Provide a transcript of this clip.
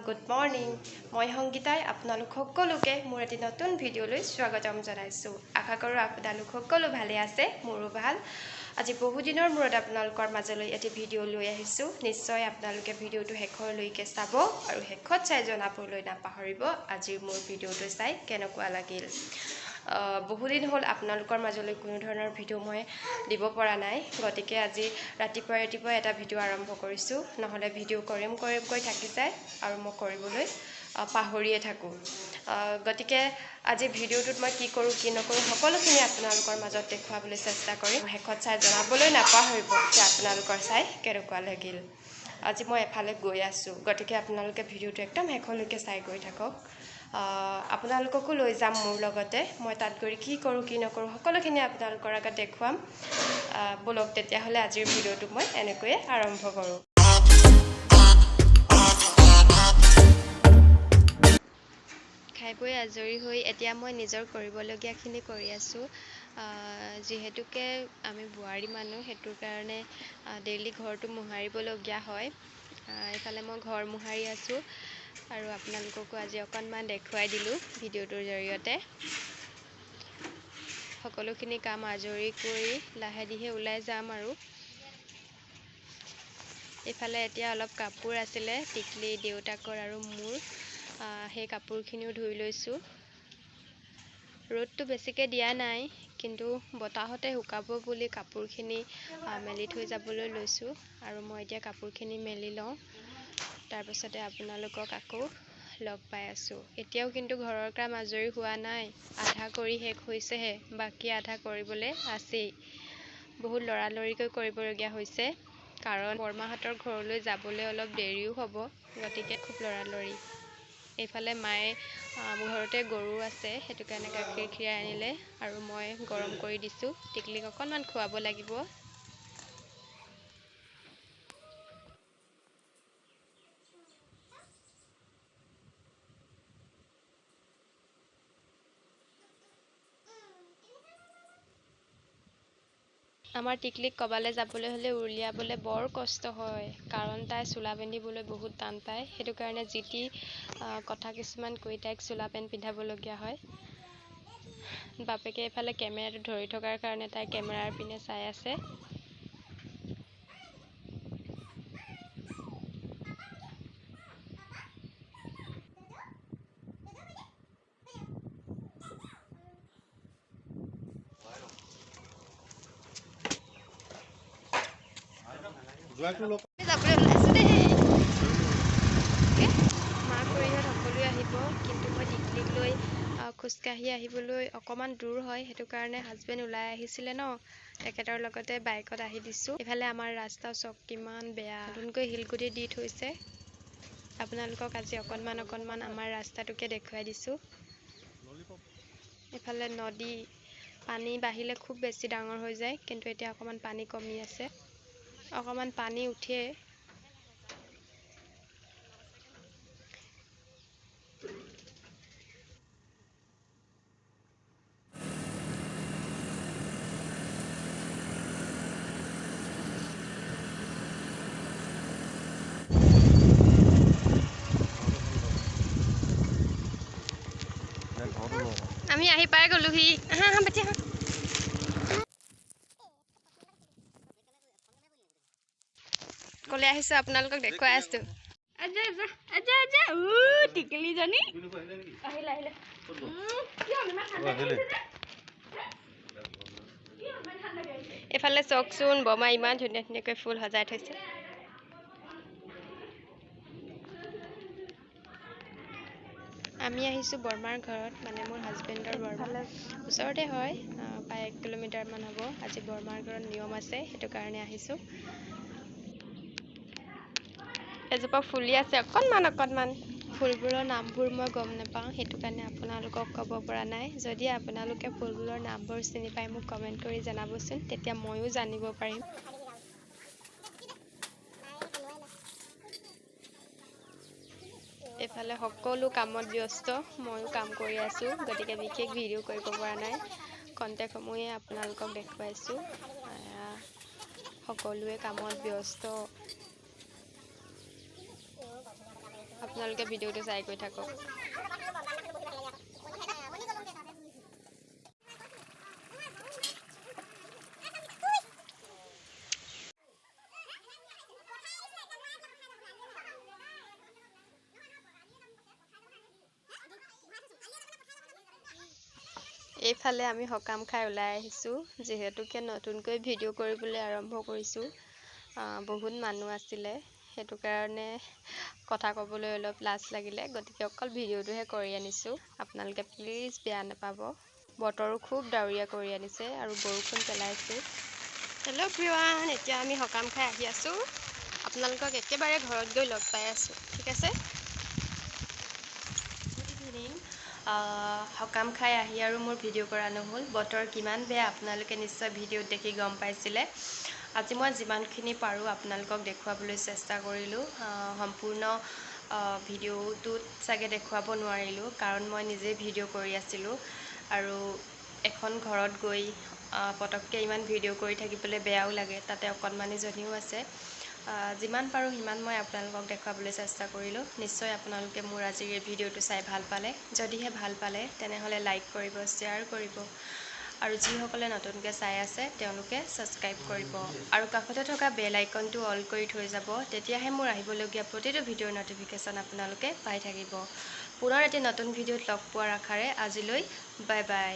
Good morning মই সংগীতাই আপোনালোক সকলোকে মোৰ এটি নতুন ভিডিঅ'লৈ স্বাগতম জনাইছোঁ আশা কৰোঁ আপোনালোক সকলো ভালে আছে মোৰো ভাল আজি বহু দিনৰ মূৰত আপোনালোকৰ মাজলৈ এটি ভিডিঅ' লৈ আহিছোঁ নিশ্চয় আপোনালোকে ভিডিঅ'টো শেষলৈকে চাব আৰু শেষত চাই জনাবলৈ নাপাহৰিব আজিৰ মোৰ ভিডিঅ'টো চাই কেনেকুৱা লাগিল বহুদিন হ'ল আপোনালোকৰ মাজলৈ কোনো ধৰণৰ ভিডিঅ' মই দিব পৰা নাই গতিকে আজি ৰাতিপুৱা এটা ভিডিঅ' আৰম্ভ কৰিছোঁ নহ'লে ভিডিঅ' কৰিমকৈ থাকি যায় আৰু মই কৰিবলৈ পাহৰিয়ে থাকোঁ গতিকে আজি ভিডিঅ'টোত মই কি কৰোঁ কি নকৰোঁ সকলোখিনি আপোনালোকৰ মাজত দেখুৱাবলৈ চেষ্টা কৰিম শেষত চাই জনাবলৈ নাপাহৰিব যে আপোনালোকৰ চাই কেনেকুৱা লাগিল আজি মই এফালে গৈ আছোঁ গতিকে আপোনালোকে ভিডিঅ'টো একদম শেষলৈকে চাই গৈ থাকক আপোনালোককো লৈ যাম মোৰ লগতে মই তাত গৈ কি কৰোঁ কি নকৰোঁ সকলোখিনি আপোনালোকৰ আগত দেখুৱাম বলক তেতিয়াহ'লে আজিৰ ভিডিঅ'টো মই এনেকৈয়ে আৰম্ভ কৰোঁ খাই বৈ আজৰি হৈ এতিয়া মই নিজৰ কৰিবলগীয়াখিনি কৰি আছোঁ যিহেতুকে আমি বোৱাৰী মানুহ সেইটোৰ কাৰণে ডেইলি ঘৰটো মোহাৰিবলগীয়া হয় এইফালে মই ঘৰ মোহাৰি আছোঁ আৰু আপোনালোককো আজি অকণমান দেখুৱাই দিলোঁ ভিডিঅ'টোৰ জৰিয়তে সকলোখিনি কাম আজৰি কৰি লাহে ধীৰে ওলাই যাম আৰু এইফালে এতিয়া অলপ কাপোৰ আছিলে টিকলি দেউতাকৰ আৰু মোৰ সেই কাপোৰখিনিও ধুই লৈছোঁ ৰ'দটো বেছিকৈ দিয়া নাই কিন্তু বতাহতে শুকাব বুলি কাপোৰখিনি মেলি থৈ যাবলৈ লৈছোঁ আৰু মই এতিয়া কাপোৰখিনি মেলি লওঁ তাৰপিছতে আপোনালোকক আকৌ লগ পাই আছোঁ এতিয়াও কিন্তু ঘৰৰ কাম আজৰি হোৱা নাই আধা কৰি শেষ হৈছেহে বাকী আধা কৰিবলৈ আছেই বহুত লৰালৰিকৈ কৰিবলগীয়া হৈছে কাৰণ বৰমাহঁতৰ ঘৰলৈ যাবলৈ অলপ দেৰিও হ'ব গতিকে খুব লৰালৰি এইফালে মায়ে ঘৰতে গৰু আছে সেইটো কাৰণে গাখীৰ খীৰাই আনিলে আৰু মই গৰম কৰি দিছোঁ টিকলিক অকণমান খুৱাব লাগিব আমাৰ টিকলিক ক'বালৈ যাবলৈ হ'লে উলিয়াবলৈ বৰ কষ্ট হয় কাৰণ তাই চোলা পিন্ধিবলৈ বহুত টান পায় সেইটো কাৰণে যি টি কথা কিছুমান কৈ তাইক চোলা পেণ্ট পিন্ধাবলগীয়া হয় বাপেকে এইফালে কেমেৰাটো ধৰি থকাৰ কাৰণে তাই কেমেৰাৰ পিনে চাই আছে মাক খুৰীহঁত সকলোৱে আহিব কিন্তু মই টিকলিক লৈ খোজকাঢ়ি আহিবলৈ অকণমান দূৰ হয় সেইটো কাৰণে হাজবেণ্ড ওলাই আহিছিলে ন তেখেতৰ লগতে বাইকত আহি দিছোঁ এইফালে আমাৰ ৰাস্তা চক কিমান বেয়া নতুনকৈ শিলগুটি দি থৈছে আপোনালোকক আজি অকণমান আমাৰ ৰাস্তাটোকে দেখুৱাই দিছোঁ এইফালে নদী পানী বাঢ়িলে খুব বেছি ডাঙৰ হৈ যায় কিন্তু এতিয়া অকণমান পানী কমি আছে অকণমান পানী উঠে আমি আহি পাই গ'লোহি কলে আহিছোঁ আপোনালোকক দেখুৱাই আছোঁ টিকলিজনী এইফালে চাওকচোন বমা ইমান ধুনীয়াকৈ ফুল সজাই থৈছে আমি আহিছোঁ বৰমাৰ ঘৰত মানে মোৰ হাজবেণ্ডৰ বৰমা ওচৰতে হয় প্ৰায় 1 কিলোমিটাৰমান হ'ব আজি বৰমাৰ ঘৰত নিয়ম আছে সেইটো কাৰণে আহিছোঁ এজোপা ফুলি আছে অকণমান ফুলবোৰৰ নামবোৰ মই গম নাপাওঁ সেইটো কাৰণে আপোনালোকক ক'ব পৰা নাই যদি আপোনালোকে ফুলবোৰৰ নামবোৰ চিনি পাই মোক কমেণ্ট কৰি জনাবচোন তেতিয়া ময়ো জানিব পাৰিম এইফালে সকলো কামত ব্যস্ত ময়ো কাম কৰি আছোঁ গতিকে বিশেষ ভিডিঅ' কৰিব পৰা নাই কণ্টেক্টসমূহে আপোনালোকক দেখুৱাইছোঁ সকলোৱে কামত ব্যস্ত আপোনালোকে ভিডিঅ'টো চাই গৈ থাকক। এইফালে আমি সকাম খাই ওলাই আহিছোঁ, যিহেতুকে নতুনকৈ ভিডিঅ' কৰিবলৈ আৰম্ভ কৰিছোঁ। বহুত মানুহ আছিলে, সেইটো কাৰণে কথা ক'বলৈ অলপ লাজ লাগিলে, গতিকে অকল ভিডিঅ'টোহে কৰি আনিছোঁ। আপোনালোকে প্লিজ বেয়া নাপাব। বতৰো খুব ডাৱৰীয়া কৰি আনিছে আৰু বৰষুণ পেলাইছে। হেল্ল' এভৰিৱান, এতিয়া আমি সকাম খাই আহি আছোঁ। আপোনালোকক একেবাৰে ঘৰত গৈ লগ পাই আছোঁ, ঠিক আছে? সকাম খাই আহি আৰু মোৰ ভিডিঅ' কৰা নহ'ল। বতৰ কিমান বেয়া আপোনালোকে নিশ্চয় ভিডিঅ'ত দেখি গম পাইছিলে। আজি মই যিমানখিনি পাৰোঁ আপোনালোকক দেখুৱাবলৈ চেষ্টা কৰিলোঁ। সম্পূৰ্ণ ভিডিঅ'টোত চাগে দেখুৱাব নোৱাৰিলোঁ, কাৰণ মই নিজেই ভিডিঅ' কৰি আছিলোঁ আৰু এখন ঘৰত গৈ পটককৈ ইমান ভিডিঅ' কৰি থাকিবলৈ বেয়াও লাগে, তাতে অকণমানিজনীও আছে। যিমান পাৰোঁ সিমান মই আপোনালোকক দেখুৱাবলৈ চেষ্টা কৰিলোঁ। নিশ্চয় আপোনালোকে মোৰ আজিৰ এই ভিডিঅ'টো চাই ভাল পালে। যদিহে ভাল পালে তেনেহ'লে লাইক কৰিব, শ্বেয়াৰ কৰিব আৰু যিসকলে নতুনকৈ চাই আছে তেওঁলোকে ছাবস্ক্ৰাইব কৰিব আৰু কাষতে থকা বেল আইকনটো অল কৰি থৈ যাব। তেতিয়াহে মোৰ আহিবলগীয়া প্ৰতিটো ভিডিঅ'ৰ ন'টিফিকেশ্যন আপোনালোকে পাই থাকিব। পুনৰ এটি নতুন ভিডিঅ'ত লগ পোৱাৰ আশাৰে আজিলৈ বাই বাই।